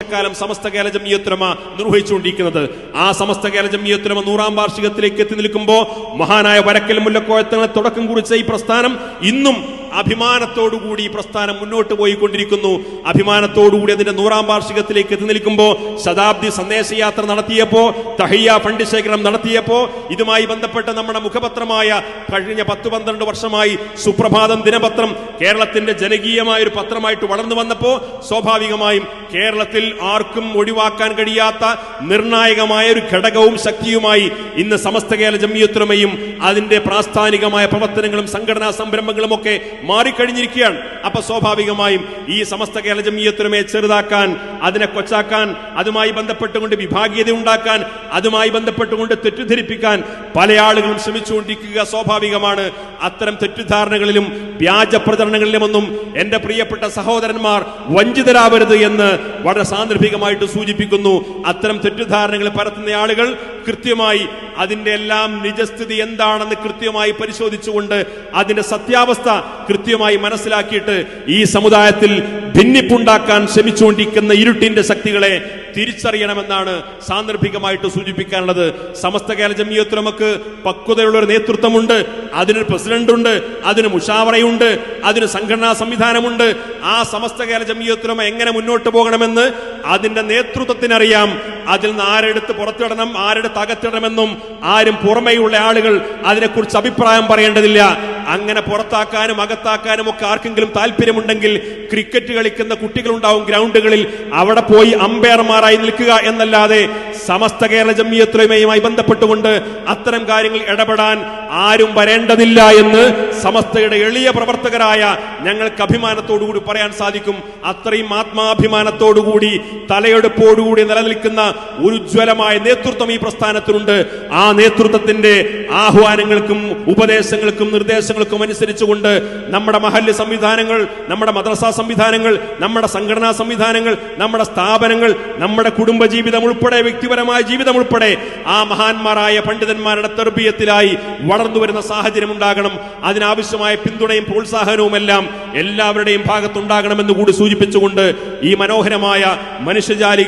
വർഷക്കാലം സമസ്ത കേരള ജംഇയ്യത്തുൽ ഉലമ നിർവഹിച്ചുകൊണ്ടിരിക്കുന്നത്. ആ സമസ്ത കേരള ജംഇയ്യത്തുൽ ഉലമ 100ാം വാർഷികത്തിലേക്ക് എത്തി നിൽക്കുമ്പോൾ മഹാനായ വരക്കൽ മുല്ലക്കോയ തങ്ങൾ തുടക്കം കുറിച്ച ഈ പ്രസ്ഥാനം ഇന്നും അഭിമാനത്തോടുകൂടി ഈ പ്രസ്ഥാനം മുന്നോട്ട് പോയിക്കൊണ്ടിരിക്കുന്നു. അഭിമാനത്തോടുകൂടി അതിന്റെ 100ാം വാർഷികത്തിലേക്ക് എത്തി നിൽക്കുമ്പോൾ ശതാബ്ദി സന്ദേശയാത്ര നടത്തിയപ്പോ, തഹിയ്യ ഫണ്ട് ശേഖരണം നടത്തിയപ്പോ, ഇതുമായി ബന്ധപ്പെട്ട് നമ്മുടെ മുഖപത്രമായ കഴിഞ്ഞ 10-12 വർഷമായി സുപ്രഭാതം ദിനപത്രം കേരളത്തിന്റെ ജനകീയമായ ഒരു പത്രമായിട്ട് വളർന്നു വന്നപ്പോ സ്വാഭാവികമായും കേരളത്തിൽ ആർക്കും ഒഴിവാക്കാൻ കഴിയാത്ത നിർണായകമായ ഒരു ഘടകവും ശക്തിയുമായി ഇന്ന് സമസ്ത കേരള ജംഇയ്യത്തുൽ ഉലമയും അതിന്റെ പ്രാസ്ഥാനികമായ പ്രവർത്തനങ്ങളും സംഘടനാ സംരംഭങ്ങളും ഒക്കെ മാറിക്കഴിഞ്ഞിരിക്കുകയാണ്. അപ്പൊ സ്വാഭാവികമായും ഈ സമസ്ത കേരള ജംഇയ്യത്തുൽ ഉലമയെ ചെറുതാക്കാൻ, അതിനെ കൊച്ചാക്കാൻ, അതുമായി ബന്ധപ്പെട്ടുകൊണ്ട് വിഭാഗീയത ഉണ്ടാക്കാൻ, അതുമായി ബന്ധപ്പെട്ടുകൊണ്ട് തെറ്റിദ്ധരിപ്പിക്കാൻ പല ആളുകളും ശ്രമിച്ചുകൊണ്ടിരിക്കുക സ്വാഭാവികമാണ്. അത്തരം തെറ്റിദ്ധാരണകളിലും വ്യാജ പ്രചരണങ്ങളിലുമൊന്നും എന്റെ പ്രിയപ്പെട്ട സഹോദരന്മാർ വഞ്ചിതരാവരുത് എന്ന് വളരെ സാന്ദർഭികമായിട്ട് സൂചിപ്പിക്കുന്നു. അത്തരം തെറ്റിദ്ധാരണകൾ പരത്തുന്ന ആളുകൾ കൃത്യമായി അതിന്റെ എല്ലാം നിജസ്ഥിതി എന്താണെന്ന് കൃത്യമായി പരിശോധിച്ചുകൊണ്ട് അതിന്റെ സത്യാവസ്ഥ കൃത്യമായി മനസ്സിലാക്കിയിട്ട് ഈ സമുദായത്തിൽ ഭിന്നിപ്പുണ്ടാക്കാൻ ശ്രമിച്ചുകൊണ്ടിരിക്കുന്ന ഇരുട്ടിന്റെ ശക്തികളെ തിരിച്ചറിയണമെന്നാണ് സാന്ദർഭികമായിട്ട് സൂചിപ്പിക്കാനുള്ളത്. സമസ്ത കേരള ജംഇയ്യത്തുൽ ഉലമക്ക് പക്വതയുള്ള ഒരു നേതൃത്വമുണ്ട്, അതിനൊരു പ്രസിഡന്റ് ഉണ്ട്, അതിന് മുഷാവറയുണ്ട്, അതിന് സംഘടനാ സംവിധാനമുണ്ട്. ആ സമസ്ത കേരള ജംഇയ്യത്തുൽ ഉലമ എങ്ങനെ മുന്നോട്ട് പോകണമെന്ന് അതിന്റെ നേതൃത്വത്തിനറിയാം. അതിൽ നിന്ന് ആരെടുത്ത് പുറത്തിടണം, ആരെടുത്ത് അകത്തിടണമെന്നും ആരും പുറമെയുള്ള ആളുകൾ അതിനെക്കുറിച്ച് അഭിപ്രായം പറയേണ്ടതില്ല. അങ്ങനെ പുറത്താക്കാനും അകത്താക്കാനും ഒക്കെ ആർക്കെങ്കിലും താല്പര്യമുണ്ടെങ്കിൽ ക്രിക്കറ്റ് കളിക്കുന്ന കുട്ടികളുണ്ടാവും ഗ്രൗണ്ടുകളിൽ, അവിടെ പോയി അമ്പയർമാരായി നിൽക്കുക എന്നല്ലാതെ സമസ്ത കേരള ജംഇയ്യത്തുൽ ഉലമയുമായി ബന്ധപ്പെട്ടുകൊണ്ട് അത്തരം കാര്യങ്ങൾ ഇടപെടാൻ ആരും വരേണ്ടതില്ല എന്ന് സമസ്തയുടെ എളിയ പ്രവർത്തകരായ ഞങ്ങൾക്ക് അഭിമാനത്തോടുകൂടി പറയാൻ സാധിക്കും. അത്രയും ആത്മാഭിമാനത്തോടുകൂടി തലയെടുപ്പോടുകൂടി നിലനിൽക്കുന്ന ഒരു ഉജ്ജ്വലമായ നേതൃത്വം ഈ പ്രസ്ഥാനത്തിനുണ്ട്. ആ നേതൃത്വത്തിന്റെ ആഹ്വാനങ്ങൾക്കും ഉപദേശങ്ങൾക്കും നിർദ്ദേശങ്ങൾക്കും അനുസരിച്ചുകൊണ്ട് നമ്മുടെ മഹല്ല് സംവിധാനങ്ങൾ, നമ്മുടെ മദ്രസ സംവിധാനങ്ങൾ, നമ്മുടെ സംഘടനാ സംവിധാനങ്ങൾ, നമ്മുടെ സ്ഥാപനങ്ങൾ, നമ്മുടെ കുടുംബജീവിതം ഉൾപ്പെടെ, വ്യക്തിപരമായ ജീവിതം ഉൾപ്പെടെ ആ മഹാന്മാരായ പണ്ഡിതന്മാരുടെ തർബിയത്തിലായി വളർന്നു വരുന്ന സാഹചര്യം ഉണ്ടാകണം. അതിനാവശ്യമായ പിന്തുണയും പ്രോത്സാഹനവും എല്ലാം എല്ലാവരുടെയും ഭാഗത്തുണ്ടാകണമെന്ന് കൂടി സൂചിപ്പിച്ചുകൊണ്ട് ഈ മനോഹരമായ മനുഷ്യജാലിക